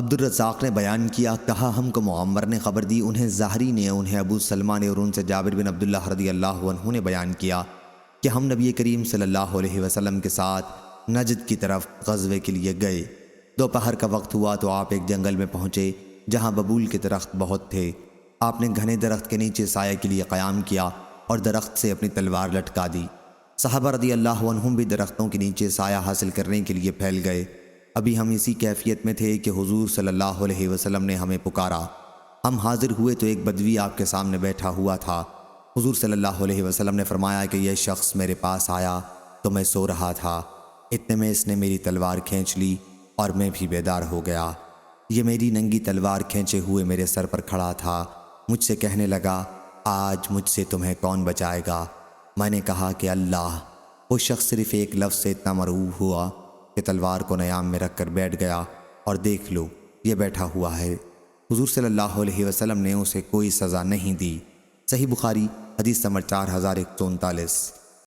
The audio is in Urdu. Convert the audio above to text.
عبدالرزاق نے بیان کیا، کہا ہم کو معمر نے خبر دی، انہیں زہری نے، انہیں ابو سلمہ نے، اور ان سے جابر بن عبداللہ رضی اللہ عنہ نے بیان کیا کہ ہم نبی کریم صلی اللہ علیہ وسلم کے ساتھ نجد کی طرف غزوے کے لیے گئے۔ دوپہر کا وقت ہوا تو آپ ایک جنگل میں پہنچے جہاں ببول کے درخت بہت تھے۔ آپ نے گھنے درخت کے نیچے سایہ کے لیے قیام کیا اور درخت سے اپنی تلوار لٹکا دی۔ صحابہ رضی اللہ عنہم بھی درختوں کے نیچے سایہ حاصل کرنے کے لیے پھیل گئے۔ ابھی ہم اسی کیفیت میں تھے کہ حضور صلی اللہ علیہ وسلم نے ہمیں پکارا۔ ہم حاضر ہوئے تو ایک بدوی آپ کے سامنے بیٹھا ہوا تھا۔ حضور صلی اللہ علیہ وسلم نے فرمایا کہ یہ شخص میرے پاس آیا تو میں سو رہا تھا، اتنے میں اس نے میری تلوار کھینچ لی اور میں بھی بیدار ہو گیا۔ یہ میری ننگی تلوار کھینچے ہوئے میرے سر پر کھڑا تھا، مجھ سے کہنے لگا، آج مجھ سے تمہیں کون بچائے گا؟ میں نے کہا کہ اللہ۔ وہ شخص صرف ایک لفظ سے اتنا مرعوب ہوا کہ تلوار کو نیام میں رکھ کر بیٹھ گیا، اور دیکھ لو یہ بیٹھا ہوا ہے۔ حضور صلی اللہ علیہ وسلم نے اسے کوئی سزا نہیں دی۔ صحیح بخاری حدیث نمبر 4139۔